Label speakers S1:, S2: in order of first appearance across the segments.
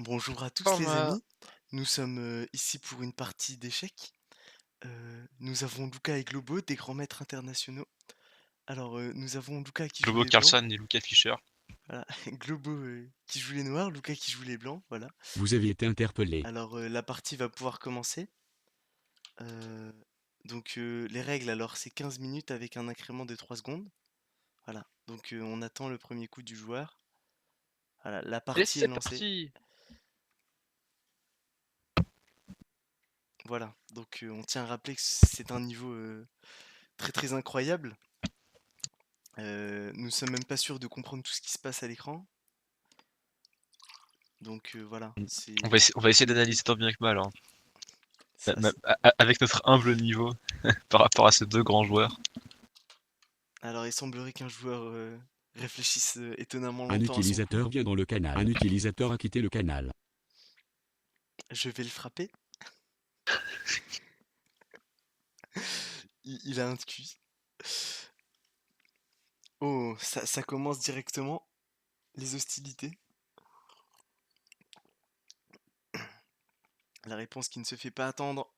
S1: Bonjour à tous les
S2: Format.
S1: amis, nous sommes ici pour une partie d'échecs. Nous avons Luca et Globo, des grands maîtres internationaux. Alors nous avons Luca qui joue
S2: Globo
S1: les blancs,
S2: Carlson et Luca Fischer.
S1: voilà. Globo qui joue les noirs, Luca qui joue les blancs, voilà.
S3: Vous avez été interpellé.
S1: Alors la partie va pouvoir commencer. Euh, donc les règles, alors c'est 15 minutes avec un incrément de 3 secondes. Voilà, donc on attend le premier coup du joueur. Voilà, la
S2: Et
S1: partie est
S2: c'est
S1: lancée.
S2: parti.
S1: Voilà, donc on tient à rappeler que c'est un niveau très très incroyable. Nous sommes même pas sûrs de comprendre tout ce qui se passe à l'écran. Donc voilà, c'est
S2: On va essayer d'analyser tant bien que mal, hein.
S1: ça.
S2: Avec notre humble niveau par rapport à ces deux grands joueurs.
S1: Alors il semblerait qu'un joueur réfléchisse étonnamment
S3: Un
S1: longtemps à son coup.
S3: utilisateur vient dans le canal. Un utilisateur a quitté le canal.
S1: Je vais le frapper. Il a un de QI. Oh, ça commence directement. Les hostilités. La réponse qui ne se fait pas attendre.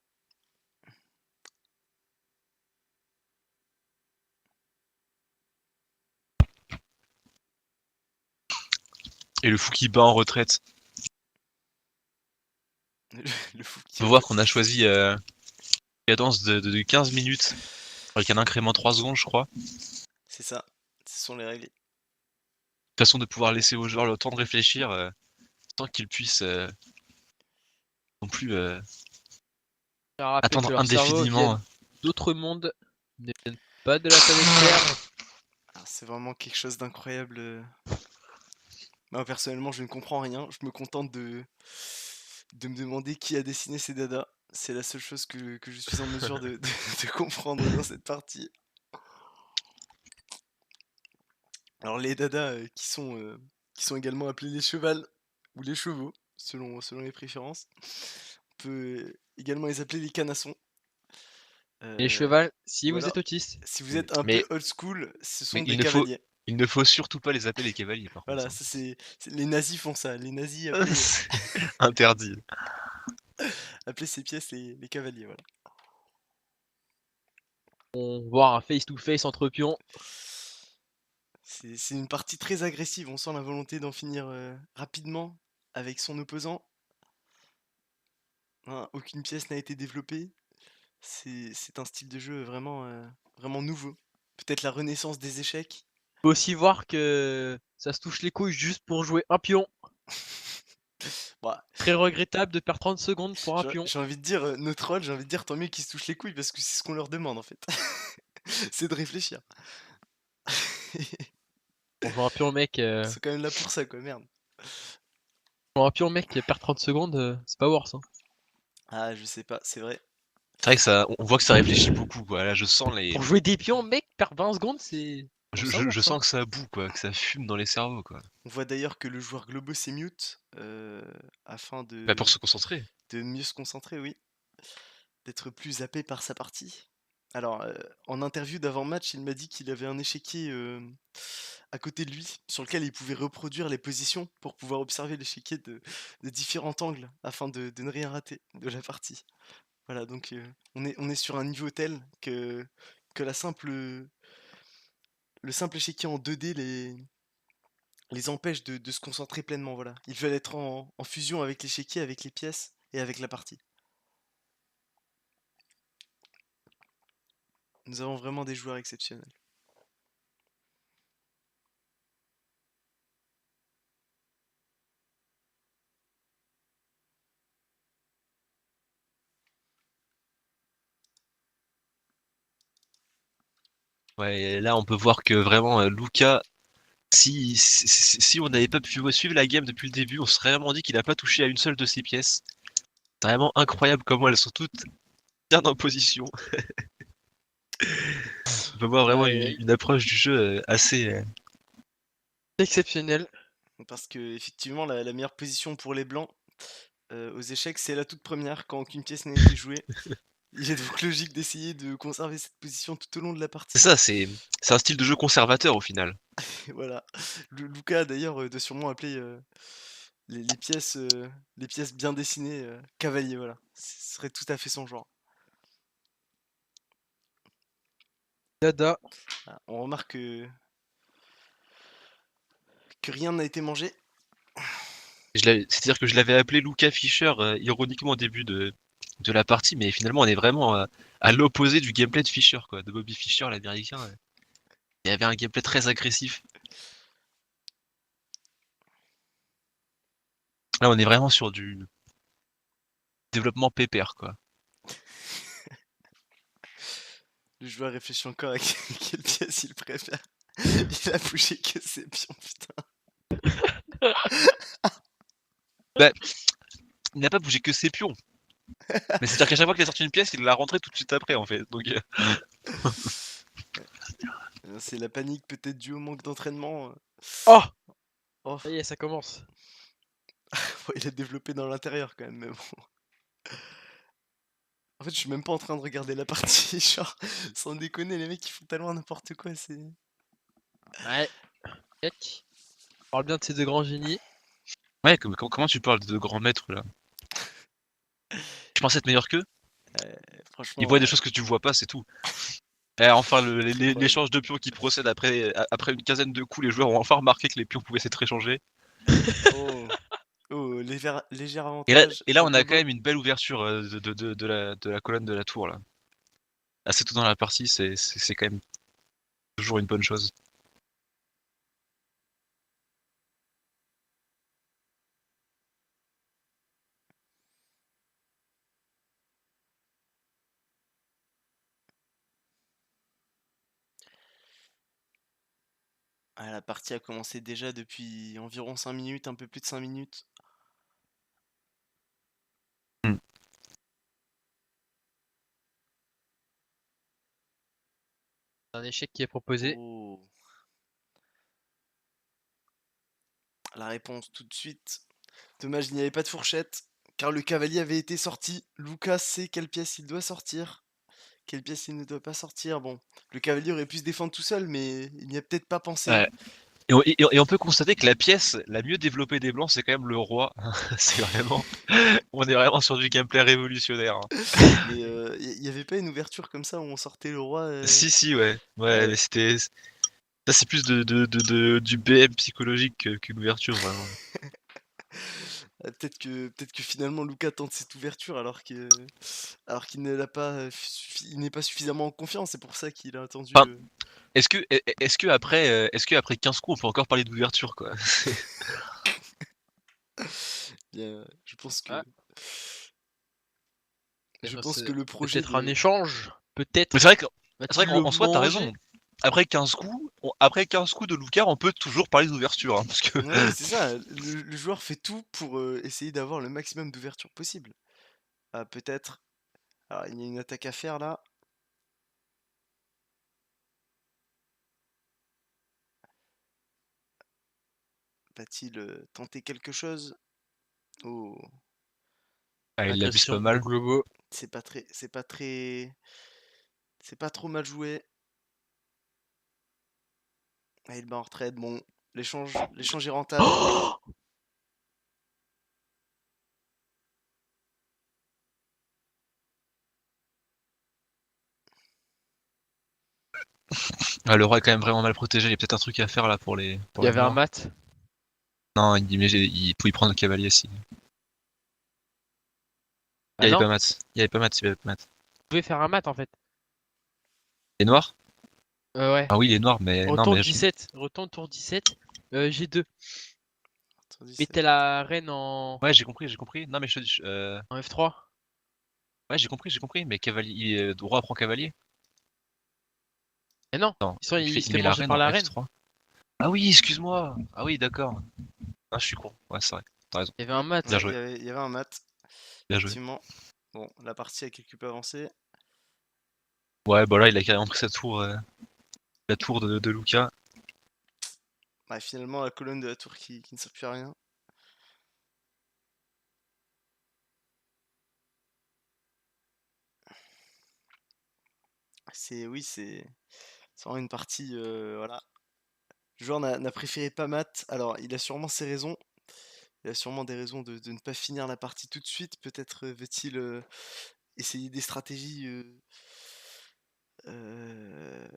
S2: Et le fou qui bat en retraite.
S1: Le fou qui
S2: Faut voir qu'on a
S1: résiste.
S2: choisi cadence de 15 minutes avec un incrément 3 secondes, je crois.
S1: C'est ça. Ce sont les règles.
S2: Façon de pouvoir laisser aux joueurs le temps de réfléchir sans qu'ils puissent non plus
S4: Je rappelle que
S2: attendre
S4: leurs cerveaux
S2: indéfiniment.
S4: viennent d'autres mondes, ne viennent pas de la planète Terre.
S1: Ah, c'est vraiment quelque chose d'incroyable. Moi personnellement, je ne comprends rien. Je me contente de me demander qui a dessiné ces dadas. C'est la seule chose que je suis en mesure de comprendre dans cette partie. Alors les dadas qui sont également appelés les chevals ou les chevaux, selon les préférences. On peut également les appeler les canassons.
S4: Les
S1: Euh,
S4: chevals, si vous
S1: voilà.
S4: êtes autiste.
S1: Si vous êtes un peu
S2: Mais,
S1: old school, ce
S2: mais
S1: sont des cavaliers.
S2: il ne faut surtout pas les appeler les cavaliers par contre,
S1: Voilà,
S2: hein.
S1: ça les nazis font ça. Les nazis appelaient,
S2: Interdit.
S1: appelaient ces pièces les cavaliers, voilà.
S4: On va voir un face-to-face entre pions.
S1: C'est une partie très agressive, on sent la volonté d'en finir rapidement avec son opposant. Hein, aucune pièce n'a été développée. C'est un style de jeu vraiment, vraiment nouveau. Peut-être la renaissance des échecs.
S4: Faut aussi voir que ça se touche les couilles juste pour jouer un pion.
S1: Bah,
S4: Très regrettable de perdre 30 secondes pour un pion.
S1: j'ai envie de dire, nos trolls, j'ai envie de dire tant mieux qu'ils se touchent les couilles parce que c'est ce qu'on leur demande en fait. C'est de réfléchir.
S4: Pour jouer un pion mec,
S1: Ils sont quand même là pour ça quoi, merde.
S4: pour un pion mec qui perd 30 secondes, c'est pas worse, hein.
S1: Ah, je sais pas, c'est vrai.
S2: C'est vrai que on voit que ça réfléchit beaucoup, quoi. Là, je sens les,
S4: Pour jouer des pions, mec, perdre 20 secondes, c'est. Bon, ça
S2: je
S4: worse, hein.
S2: sens que ça boue, quoi, que ça fume dans les cerveaux, quoi.
S1: On voit d'ailleurs que le joueur Globo s'est mute afin
S2: Bah, pour se concentrer.
S1: de mieux se concentrer, oui. D'être plus zappé par sa partie. Alors, en interview d'avant-match, il m'a dit qu'il avait un échiquier à côté de lui, sur lequel il pouvait reproduire les positions pour pouvoir observer l'échiquier de différents angles, afin de ne rien rater de la partie. Voilà, donc on est sur un niveau tel que le simple échiquier en 2D les empêche de se concentrer pleinement, voilà. Ils veulent être en fusion avec l'échiquier, avec les pièces et avec la partie. Nous avons vraiment des joueurs exceptionnels.
S2: Ouais, et là, on peut voir que vraiment, Luka, si on n'avait pas pu suivre la game depuis le début, on se serait vraiment dit qu'il a pas touché à une seule de ses pièces. C'est vraiment incroyable comment elles sont toutes bien en position. On peut voir vraiment
S4: Aïe, aïe.
S2: une approche du jeu assez.
S4: Exceptionnel.
S1: Parce que effectivement, la meilleure position pour les blancs aux échecs, c'est la toute première, quand aucune pièce n'a été jouée. Il est donc logique d'essayer de conserver cette position tout au long de la
S2: C'est
S1: partie.
S2: ça, c'est un style de jeu conservateur au final.
S1: Et voilà. Luca, d'ailleurs, doit sûrement appeler les pièces bien dessinées, cavalier, voilà. Ce serait tout à fait son genre.
S4: Dada.
S1: Ah, on remarque que rien n'a été mangé.
S2: C'est-à-dire que je l'avais appelé Luca Fischer ironiquement au début de la partie, mais finalement on est vraiment à l'opposé du gameplay de Fischer, quoi, de Bobby Fischer, l'américain. Il avait un gameplay très agressif. Là on est vraiment sur du développement pépère, quoi.
S1: Le joueur réfléchit encore à quelle pièce il préfère. Il a bougé que ses pions, putain.
S2: Bah, il n'a pas bougé que ses pions. Mais c'est-à-dire qu'à chaque fois qu'il a sorti une pièce, il l'a rentrée tout de suite après, en fait. Donc,
S1: C'est la panique peut-être due au manque d'entraînement.
S4: Oh!
S1: Oh,
S4: Ça y est, ça commence.
S1: il a développé dans l'intérieur quand même, mais bon. En fait, je suis même pas en train de regarder la partie, genre, sans déconner, les mecs ils font tellement n'importe quoi, c'est...
S4: Ouais. Yak. On parle bien de ces deux grands génies.
S2: ouais, comment tu parles de grands maîtres, là? Tu penses être meilleur qu'eux? Ils
S1: Franchement,
S2: voient des choses que tu vois pas, c'est tout. Et enfin,
S1: incroyable.
S2: l'échange de pions qui procède après une quinzaine de coups, les joueurs ont enfin remarqué que les pions pouvaient s'être échangés.
S1: Oh, oh, léger
S2: Et là,
S1: avantage
S2: et là,
S1: de
S2: on a quand
S1: Bobo.
S2: même une belle ouverture de la colonne de la tour, là. Assez tôt dans la partie, c'est quand même toujours une bonne chose.
S1: Ah, la partie a commencé déjà depuis environ 5 minutes, un peu plus de 5 minutes.
S2: Hmm.
S4: Un échec qui est proposé.
S1: Oh, la réponse tout de suite. Dommage, il n'y avait pas de fourchette, car le cavalier avait été sorti. Lucas sait quelle pièce il doit sortir, quelle pièce il ne doit pas sortir. Bon, le cavalier aurait pu se défendre tout seul, mais il n'y a peut-être pas pensé.
S2: Ouais. Et on peut constater que la pièce la mieux développée des blancs, c'est quand même le roi. C'est vraiment, on est vraiment sur du gameplay révolutionnaire, hein.
S1: Mais il n'y avait pas une ouverture comme ça où on sortait le roi
S2: Si, si, ouais.
S1: Ah
S2: Ouais, mais
S1: ouais.
S2: ça c'est plus du BM psychologique qu'une ouverture, vraiment.
S1: Ah, peut-être que finalement Lucas tente cette ouverture alors qu'il ne l'a pas il n'est pas suffisamment en confiance, c'est pour ça qu'il a attendu
S2: Enfin, est-ce que après 15 coups, on peut encore parler d'ouverture, quoi?
S1: bien, je pense que
S4: Ah,
S1: je
S4: peut-être
S1: pense que le projet
S4: peut-être un
S1: de
S4: échange.
S2: Mais
S4: Peut-être.
S2: c'est vrai
S4: Va-t-il le
S2: qu'en soi, t'as raison.
S4: manger?
S2: Après 15 coups de Lucar, on peut toujours parler d'ouverture, hein, parce que
S1: Ouais, c'est ça, le joueur fait tout pour essayer d'avoir le maximum d'ouverture possible. Ah, peut-être. Alors, il y a une attaque à faire là. Va-t-il tenter quelque chose? Oh,
S2: ah, il l'abuse pas
S4: Agression au
S2: mal.
S4: globo.
S1: c'est pas trop mal joué. Ah, il bat en retraite. Bon, l'échange est rentable.
S2: Ah, le roi est quand même vraiment mal protégé. Il y a peut-être un truc à faire là pour
S4: Il y
S2: les
S4: avait un
S2: noirs.
S4: mat.
S2: Non, il pouvait prendre le cavalier si. Il
S4: Ah
S2: y avait
S4: non,
S2: pas mat. Il y avait pas mat. Il y avait pas mat.
S4: vous pouvez faire un mat en fait.
S2: Les noirs?
S4: Ouais.
S2: Ah oui, les noirs, mais non,
S4: Retourne
S2: mais
S4: 17. Retourne tour 17. G2.
S1: Attendez,
S4: Mettez la reine en,
S2: ouais, j'ai compris, j'ai compris. Non, mais
S4: en F3.
S2: ouais, j'ai compris. Mais cavalier, roi prend cavalier.
S4: Mais non,
S2: Non,
S4: il se
S2: il
S4: fait
S2: met la
S4: manger
S2: reine
S4: par
S2: en
S4: la reine.
S2: F3. Ah oui, excuse-moi. Ah oui, d'accord. Ah, je suis con. Ouais, c'est vrai. T'as raison.
S4: Il y avait un
S2: Bien
S1: ouais,
S4: mat.
S2: joué.
S1: il y avait un mat,
S2: Bien joué.
S1: effectivement. Bon, la partie a quelque peu avancé.
S2: Ouais, bah là, il a carrément pris sa tour, la tour de Luca.
S1: Bah, finalement, la colonne de la tour qui ne sert plus à rien. Oui, c'est vraiment une partie, voilà. Le joueur n'a préféré pas mat. Alors, il a sûrement ses raisons, Il a sûrement des raisons de ne pas finir la partie tout de suite. Peut-être veut-il essayer des stratégies. Euh,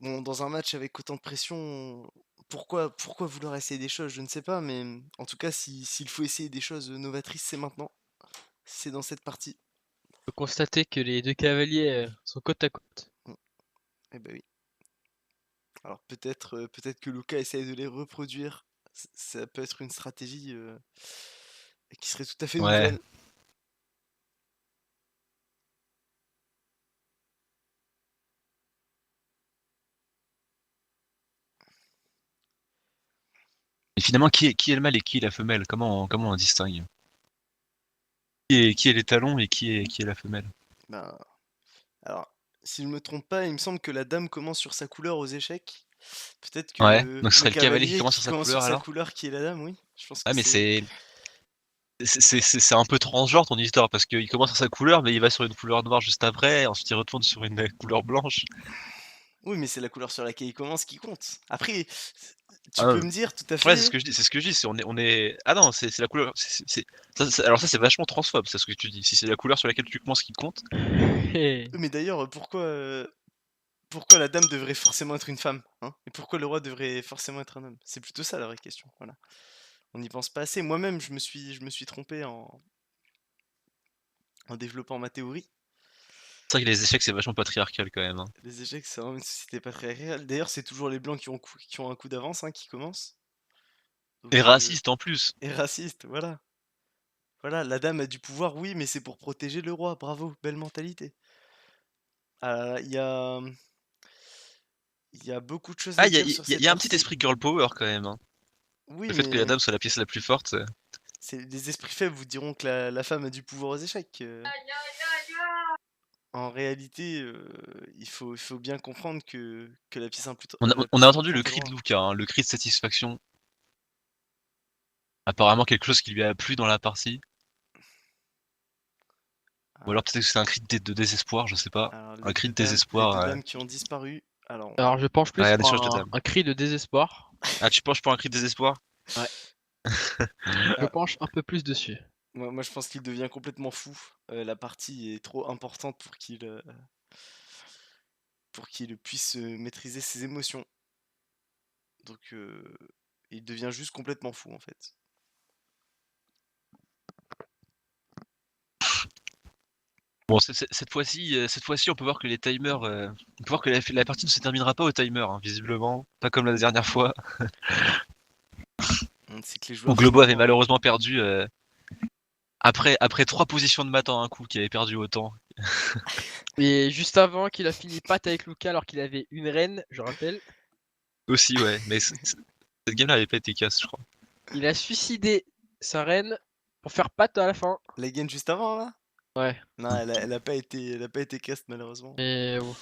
S1: Bon, dans un match avec autant de pression, pourquoi vouloir essayer des choses? Je ne sais pas, mais en tout cas, s'il faut essayer des choses novatrices, c'est maintenant. C'est dans cette partie.
S4: On peut constater que les deux cavaliers sont côte à côte.
S1: Eh ben oui. Alors peut-être que Luka essaye de les reproduire. Ça peut être une stratégie qui serait tout à fait
S2: Ouais.
S1: nouvelle.
S2: Et finalement, qui est le mâle et qui est la femelle? Comment on distingue? Qui est les talons et qui est la femelle?
S1: Ben, alors, si je me trompe pas, il me semble que la dame commence sur sa couleur aux échecs. Peut-être que
S2: Ouais, donc ce
S1: le
S2: serait le cavalier qui
S1: cavalier
S2: commence
S1: qui
S2: sur sa
S1: commence sur
S2: couleur
S1: sa
S2: alors?
S1: couleur qui est la dame, oui. Je pense que
S2: Ah mais
S1: c'est.
S2: c'est un peu transgenre ton histoire parce qu'il commence sur sa couleur mais il va sur une couleur noire juste après, ensuite il retourne sur une couleur blanche.
S1: Oui, mais c'est la couleur sur laquelle il commence qui compte. Après, tu
S2: Ah,
S1: peux me dire tout à
S2: ouais, c'est ce
S1: fait.
S2: que je dis, c'est ce que je dis, on est... Ah non, c'est la couleur, alors ça c'est vachement transphobe, c'est ce que tu dis, si c'est la couleur sur laquelle tu commences qui compte.
S1: Mais d'ailleurs, pourquoi la dame devrait forcément être une femme, hein? Et pourquoi le roi devrait forcément être un homme? C'est plutôt ça la vraie question, voilà. On n'y pense pas assez. Moi-même, je me suis trompé en développant ma théorie.
S2: C'est vrai que les échecs c'est vachement patriarcal quand même, hein.
S1: Les échecs, c'est vraiment une société patriarcale. D'ailleurs, c'est toujours les blancs qui ont un coup d'avance, hein, qui commencent.
S2: Et
S1: Donc,
S2: raciste en plus.
S1: et raciste, voilà. Voilà, la dame a du pouvoir, oui, mais c'est pour protéger le roi. Bravo, belle mentalité. Il y a beaucoup de choses
S2: Ah,
S1: à dire sur
S2: il
S1: cette
S2: y a un petit
S1: partie.
S2: esprit girl power quand même, hein.
S1: Oui,
S2: Le fait que la
S1: mais
S2: dame soit la pièce la plus forte,
S1: les esprits faibles vous diront que la femme a du pouvoir aux échecs. En réalité, il faut bien comprendre que la
S2: on a
S1: pièce
S2: entendu le
S1: importante est le
S2: cri de
S1: roi.
S2: Luca, hein, le cri de satisfaction. Apparemment quelque chose qui lui a plu dans la partie. Ou
S1: Ah,
S2: alors peut-être que c'est un cri de désespoir, je sais pas.
S1: alors,
S2: Un
S1: les
S2: cri
S1: deux
S2: de
S1: dames, les
S2: désespoir.
S1: deux dames qui ont disparu. Alors,
S4: Alors je penche plus
S2: Ouais,
S4: pour
S2: des choses de dame.
S4: un cri de désespoir.
S2: Ah, tu penches pour un cri de désespoir?
S4: Ouais. Je
S1: ah,
S4: penche un peu plus dessus.
S1: moi, je pense qu'il devient complètement fou. La partie est trop importante pour qu'il puisse maîtriser ses émotions. Donc, il devient juste complètement fou en fait.
S2: Bon, cette fois-ci, on peut voir que les timers, on peut voir que la partie ne se terminera pas au timer, hein, visiblement, pas comme la dernière fois
S1: C'est que les
S2: où
S1: joueurs
S2: Globo avait
S1: finalement.
S2: malheureusement perdu après 3 positions de maths en un coup, qui avait perdu autant.
S4: Et juste avant qu'il a fini patte avec Luca alors qu'il avait une reine, je rappelle,
S2: Aussi, ouais, mais cette game-là avait pas été casse, je crois.
S4: il a suicidé sa reine pour faire patte à la fin.
S1: La game juste avant là?
S4: Ouais.
S1: Non, elle a pas été cast malheureusement.
S4: Mais bon.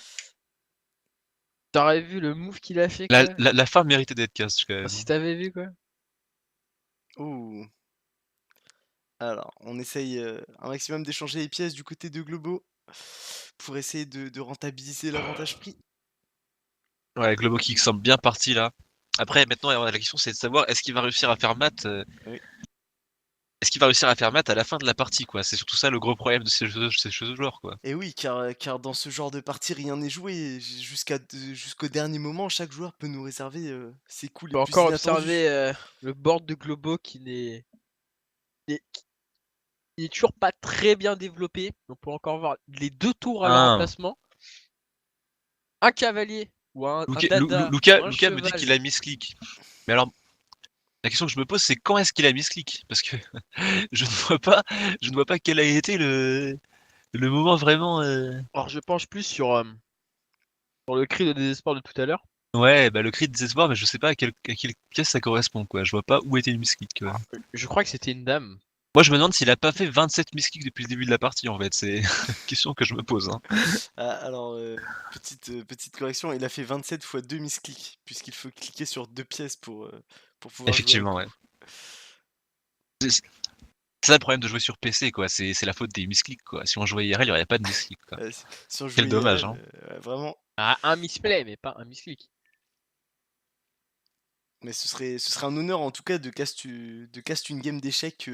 S4: T'aurais vu le move qu'il a fait
S2: La,
S4: quoi?
S2: la, la fin méritait d'être casse quand
S4: Enfin,
S2: même.
S4: si t'avais vu quoi.
S1: Ouh. Alors, on essaye un maximum d'échanger les pièces du côté de Globo pour essayer de rentabiliser l'avantage prix.
S2: Ouais, Globo qui semble bien parti là. Après, maintenant, la question c'est de savoir est-ce qu'il va réussir à faire mat
S1: Oui.
S2: est-ce qu'il va réussir à faire mat à la fin de la partie, quoi. C'est surtout ça le gros problème de ces joueurs, quoi.
S1: Et oui, car dans ce genre de partie, rien n'est joué. Jusqu'au dernier moment, chaque joueur peut nous réserver ses coups
S4: On
S1: les
S4: peut
S1: plus
S4: encore
S1: inattendus.
S4: observer le board de Globo qui n'est toujours pas très bien développé. On peut encore voir les deux tours à leur
S2: Ah.
S4: emplacement. Un cavalier ou un
S2: Luca,
S4: dada ou un
S2: Luca me dit qu'il
S4: cheval.
S2: a misclick. Mais alors, la question que je me pose, c'est quand est-ce qu'il a misclick? Parce que je ne vois pas, je ne vois pas quel a été le moment vraiment.
S4: Alors je penche plus sur le cri de désespoir de tout à l'heure.
S2: Ouais, bah le cri de désespoir, mais je sais pas à quelle pièce ça correspond, quoi. Je vois pas où était le misclick, quoi.
S4: Je crois que c'était une dame.
S2: Moi, je me demande s'il a pas fait 27 misclicks depuis le début de la partie, en fait. C'est une question que je me pose, hein.
S1: Ah, alors, petite correction, il a fait 27 fois 2 misclics, puisqu'il faut cliquer sur 2 pièces pour pouvoir jouer un
S2: Effectivement,
S1: coup.
S2: ouais. C'est ça le problème de jouer sur PC, quoi. C'est la faute des misclicks, quoi. Si on jouait IRL, il y aurait pas de misclicks, quoi.
S1: Si on
S2: Quel
S1: jouait
S2: dommage,
S1: IRL,
S2: hein.
S1: vraiment.
S4: Ah, un misplay, mais pas un misclick.
S1: Mais ce serait un honneur en tout cas de cast une game d'échecs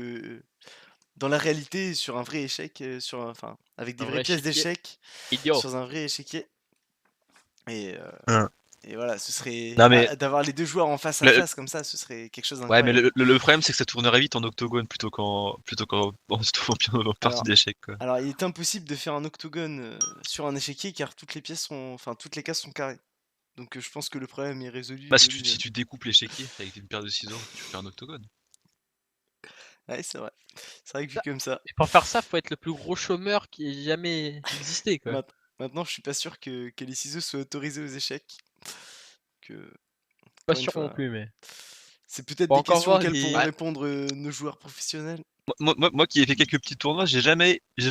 S1: dans la réalité sur un vrai échec, enfin avec des
S4: Un
S1: vraies
S4: vrai
S1: pièces
S4: échiquier.
S1: d'échecs
S4: Idiot.
S1: sur un vrai échiquier. Et,
S2: Hein.
S1: et voilà, ce serait
S2: Non mais
S1: d'avoir les deux joueurs en face à
S2: le-
S1: face comme ça, ce serait quelque chose
S2: ouais, mais
S1: d'incroyable.
S2: le problème c'est que ça tournerait vite en octogone plutôt qu'en en partie
S1: Alors,
S2: d'échecs quoi.
S1: alors il est impossible de faire un octogone sur un échiquier car toutes les cases sont carrées. Donc je pense que le problème est résolu
S2: Bah
S1: de
S2: si
S1: lui-même.
S2: tu découpes l'échiquier avec une paire de ciseaux, tu fais un octogone.
S1: Ouais, c'est vrai. C'est vrai que vu
S4: Ça-
S1: comme ça,
S4: Mais pour faire ça, faut être le plus gros chômeur qui ait jamais existé, quoi.
S1: maintenant je suis pas sûr que les ciseaux soient autorisés aux échecs. Que,
S4: Pas
S1: encore une
S4: sûr non
S1: fois,
S4: plus, mais.
S1: c'est peut-être
S4: Faut
S1: des
S4: encore
S1: questions
S4: voir
S1: auxquelles
S4: les.
S1: pourront répondre nos joueurs professionnels.
S2: Moi qui ai fait quelques petits tournois,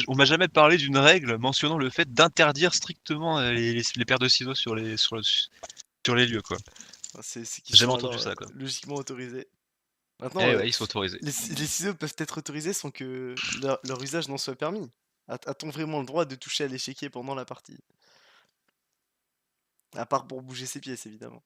S2: on m'a jamais parlé d'une règle mentionnant le fait d'interdire strictement les paires de ciseaux sur les lieux quoi.
S1: Enfin, c'est qu'ils
S2: J'ai jamais
S1: sont
S2: entendu
S1: alors
S2: ça quoi.
S1: logiquement autorisés. Maintenant,
S2: Eh ouais, ils sont autorisés.
S1: les ciseaux peuvent être autorisés sans que leur usage n'en soit permis. A-t-on vraiment le droit de toucher à l'échiquier pendant la partie? À part pour bouger ses pièces, évidemment.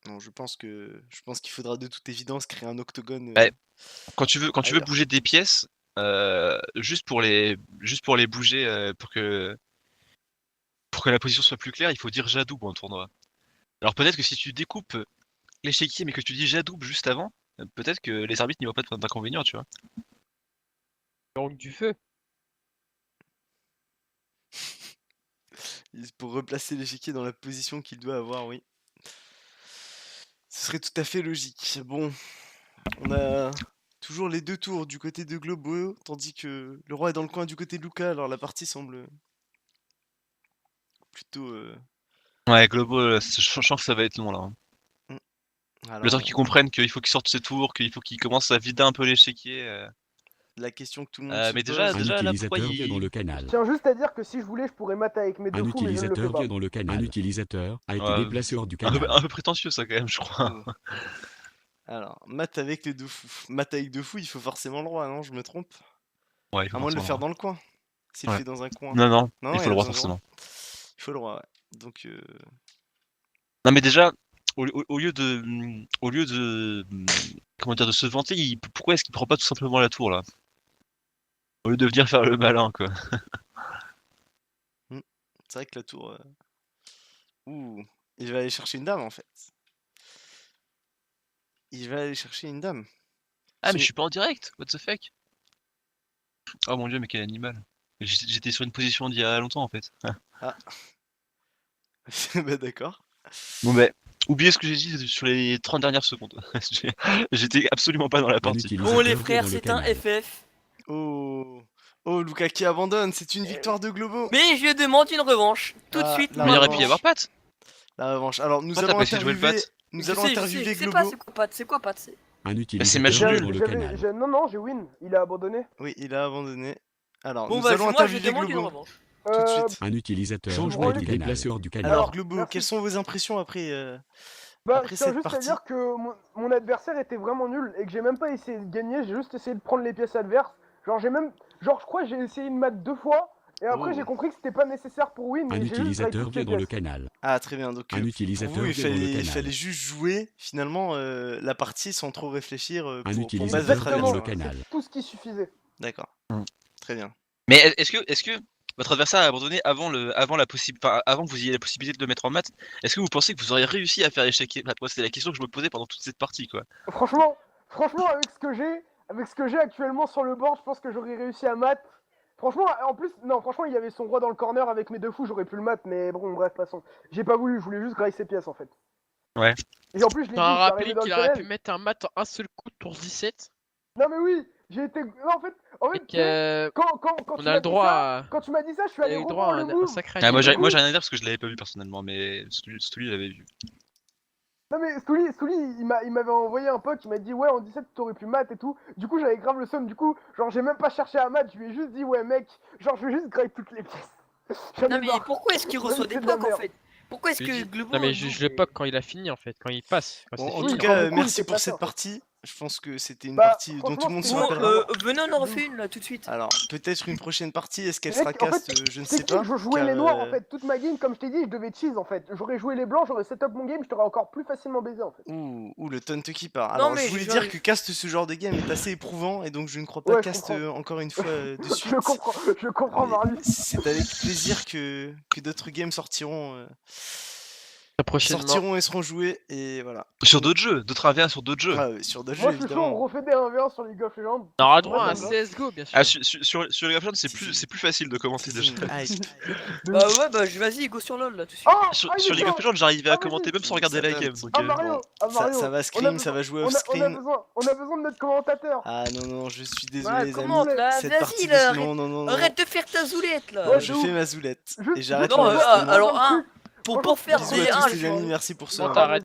S1: Non, je pense qu'il faudra de toute évidence créer un octogone
S2: Ouais. Quand tu veux
S1: ailleurs.
S2: bouger des pièces, juste pour les bouger, pour que la position soit plus claire, il faut dire j'adoube en tournoi. Alors peut-être que si tu découpes l'échiquier mais que tu dis j'adoube juste avant, peut-être que les arbitres n'y voient pas d'inconvénient, tu vois.
S4: Donc du feu.
S1: Pour replacer l'échiquier dans la position qu'il doit avoir, oui. Ce serait tout à fait logique. Bon, on a toujours les deux tours du côté de Globo, tandis que le roi est dans le coin du côté de Luca, alors la partie semble plutôt...
S2: Ouais, Globo, je sens que ça va être long là, hein. Le temps
S1: Alors,
S2: qu'ils comprennent qu'il faut qu'ils sortent ses tours, qu'il faut qu'ils commencent à vider un peu l'échiquier.
S1: la question que tout le monde se
S2: Mais
S1: pose...
S3: Un
S2: déjà là, pourquoi
S3: utilisateur vient dans le
S5: Je
S3: canal.
S5: tiens juste à dire que si je voulais, je pourrais mater avec mes deux
S3: Un
S5: fous, mais je ne le fais
S3: utilisateur
S5: pas.
S3: vient dans le canal. Un utilisateur a été
S2: Ouais,
S3: déplacé hors du
S2: un
S3: canal.
S2: peu prétentieux ça quand même, je crois.
S1: Oh. Alors, mat avec les deux fous. Mat avec deux fous, il faut forcément le roi, non? Je me trompe?
S2: Ouais, il faut
S1: À moins de le
S2: forcément
S1: faire
S2: le
S1: dans le coin. S'il
S2: roi.
S1: le fait dans un coin.
S2: Ouais. Non,
S1: Non,
S2: il
S1: il
S2: faut
S1: a
S2: le roi
S1: besoin du roi.
S2: forcément.
S1: Il faut le roi, ouais. Donc,
S2: Non mais déjà, au lieu de comment dire, de se vanter, pourquoi est-ce qu'il prend pas tout simplement la tour là? Au lieu de venir faire le malin quoi.
S1: c'est vrai que la tour... Ouh, il va aller chercher une dame, en fait. Il va aller chercher une dame.
S2: Ah mais
S1: Son-
S2: je suis pas en direct, what the fuck? Oh mon dieu, mais quel animal. J'étais sur une position d'il y a longtemps en fait.
S1: Ah. Bah d'accord.
S2: Bon bah, oubliez ce que j'ai dit sur les 30 dernières secondes. J'étais absolument pas dans la
S3: Un
S2: partie.
S3: utilisateur
S6: Bon les
S3: vient
S6: frères,
S3: dans le
S6: c'est un
S3: canal.
S6: FF.
S1: Oh, oh, Luca qui abandonne, c'est une victoire de Globo.
S6: Mais je demande une revanche. Tout de
S1: Ah,
S6: suite,
S1: la
S2: Mais il aurait pu
S1: revanche.
S2: y avoir Pat.
S1: La revanche. Alors, nous
S2: Pourquoi t'as
S1: allons
S2: pas essayé de jouer le
S1: interviewer,
S2: Pat
S1: nous
S6: Je
S1: allons
S6: sais,
S1: interviewer
S6: je sais pas,
S1: Globo.
S6: c'est quoi Pat, c'est...
S3: Un
S2: c'est
S3: utilisateur
S2: Magic
S3: vient
S2: nul.
S3: dans le canal.
S5: Non, j'ai win. Il a abandonné.
S1: Oui, il a abandonné. Alors,
S6: Bon
S1: nous
S6: bah
S1: allons
S6: moi je
S1: interviewer
S6: demande une
S1: Globo
S6: revanche.
S1: tout de suite.
S3: Un utilisateur
S5: Changement
S3: a
S5: du
S3: été
S5: canal.
S3: déplacé hors du canal.
S1: Alors,
S5: Alors,
S1: Globo,
S5: merci.
S1: quelles sont vos impressions après,
S5: Bah,
S1: après
S5: je tiens
S1: cette
S5: juste à
S1: partie?
S5: dire que mon adversaire était vraiment nul et que j'ai même pas essayé de gagner, j'ai juste essayé de prendre les pièces adverses. Genre, je crois que j'ai essayé de mat 2 fois et après
S1: Oh.
S5: j'ai compris que c'était pas nécessaire pour win
S3: Un
S5: et j'ai juste
S3: utilisateur
S5: graillé toutes
S3: vient
S5: les
S3: dans le
S5: pièces.
S3: canal.
S1: Ah, très bien. Donc,
S3: Un
S1: pour
S3: utilisateur
S1: vous, il
S3: vient dans le
S1: fallait
S3: canal.
S1: juste jouer, finalement, la partie sans trop réfléchir
S3: Un
S1: pour battre
S3: utilisateur
S1: votre
S3: vient dans le
S1: adversaire.
S3: canal.
S5: C'est tout ce qui suffisait.
S1: D'accord.
S2: Mm.
S1: Très bien.
S2: Mais est-ce que votre adversaire a abandonné avant que vous ayez la possibilité de le mettre en mat? Est-ce que vous pensez que vous auriez réussi à faire échec? Moi, c'est la question que je me posais pendant toute cette partie, quoi.
S5: Franchement, avec ce que j'ai actuellement sur le board, je pense que j'aurais réussi à mat. Franchement, en plus, non, franchement, il y avait son roi dans le corner avec mes deux fous, j'aurais pu le mat, mais bon, bref, passons. J'ai pas voulu, je voulais juste grailler ses pièces en fait.
S2: Ouais.
S5: Et en plus, je l'ai dit,
S4: T'as
S5: je suis
S4: rappelé
S5: arrivé dans le
S4: qu'il aurait pu
S5: canal.
S4: mettre un mat en un seul coup de tour 17
S5: Non, mais oui, j'ai été. Non, en fait,
S4: et
S5: tu sais,
S4: qu'on
S5: quand
S4: a
S5: tu m'as
S4: le
S5: dit
S4: droit
S5: ça,
S4: à.
S5: quand tu m'as dit ça, je suis
S4: Il a
S5: allé
S4: eu le
S5: revoir
S4: droit à
S5: le
S4: un
S5: move.
S4: sacré
S2: Ah, moi
S5: du
S2: j'ai
S5: coup-
S2: rien à dire parce que je l'avais pas vu personnellement, mais celui l'avait vu.
S5: Non, mais Stouli, il m'avait envoyé un pote, il m'a dit, ouais, en 17, t'aurais pu mat et tout. Du coup, j'avais grave le seum, du coup, genre, j'ai même pas cherché à mat, je lui ai juste dit, ouais, mec, genre, je vais juste grailler toutes les pièces. J'en ai
S6: Non mais
S5: marre.
S6: pourquoi est-ce qu'il reçoit des
S5: C'est de la
S6: pocs en
S5: merde.
S6: fait? Pourquoi est-ce
S4: Je
S6: que
S4: dis-
S6: Globo...
S4: Non mais je le poke quand il a fini en fait, quand il passe. Quand
S1: Bon,
S4: c'est
S1: en
S4: fini.
S1: tout
S5: Oui,
S1: cas,
S5: quand du coup, il
S1: merci
S5: s'est
S1: pour
S5: passé,
S1: cette
S5: en fait.
S1: partie. Je pense que c'était une
S5: Bah,
S1: partie dont tout le monde se
S5: franchement,
S6: Bon,
S1: rappellera.
S6: venez, on en refait une là tout de suite.
S1: Alors, peut-être une prochaine partie, est-ce qu'elle
S5: Mec,
S1: sera
S5: en fait,
S1: cast je ne
S5: C'est
S1: sais
S5: qui
S1: pas.
S5: je jouais
S1: car,
S5: les noirs en fait, toute ma game, comme je t'ai dit, je devais cheese en fait. J'aurais joué les blancs, j'aurais setup mon game, je t'aurais encore plus facilement baisé en fait.
S1: Ouh, le taunt qui part.
S6: Non,
S1: Alors,
S6: mais
S1: je voulais
S6: je-
S1: dire que cast ce genre de game est assez éprouvant et donc je ne crois pas
S5: Ouais, je
S1: cast
S5: comprends.
S1: encore une fois de suite.
S5: je comprends
S1: Mais
S5: Marius.
S1: c'est avec plaisir que d'autres games sortiront,
S4: Très prochainement.
S1: sortiront et seront joués et voilà.
S2: Sur d'autres jeux, d'autres 1v1 sur d'autres jeux.
S1: Ah, sur d'autres
S5: Moi
S1: jeux
S5: je suis chaud, on
S1: évidemment.
S5: refait des 1v1 sur League of Legends.
S4: On aura
S5: Ouais,
S4: droit à un
S5: ça me va.
S4: CSGO, bien sûr.
S2: Ah, sur les Legends, c'est plus facile de commenter déjà.
S1: Teasing hype.
S6: Bah ouais, bah vas-y, go sur LoL là tout de suite.
S5: Ah,
S2: Sur
S5: il
S2: League
S5: est
S2: of
S5: chaud.
S2: Legends, j'arrivais
S5: Ah,
S2: à commenter même sans regarder
S1: Ça
S2: la
S1: va,
S2: game.
S1: petit
S2: Donc,
S5: Ah Mario, ah
S1: Ça,
S5: Mario.
S1: ça va
S5: On a
S1: scream, ça
S5: besoin-
S1: va jouer
S5: on
S1: off
S5: a
S1: screen.
S5: besoin de notre commentateur.
S1: Ah non, je suis
S6: Ouais,
S1: désolé les
S6: comment
S1: amis.
S6: là,
S1: Cette
S6: vas-y
S1: partie
S6: là,
S1: de...
S6: arrête,
S1: non.
S6: arrête de faire ta zoulette là.
S5: Ouais,
S1: Je
S5: de
S1: fais
S5: ouf.
S1: ma zoulette
S5: Juste-
S1: et j'arrête
S6: Non,
S1: l'enregistrement.
S6: alors, pour faire
S5: Bisous
S6: des
S1: Bisous à
S6: 1,
S1: tous les amis, merci pour
S4: Bon,
S1: ça.
S4: t'arrêtes.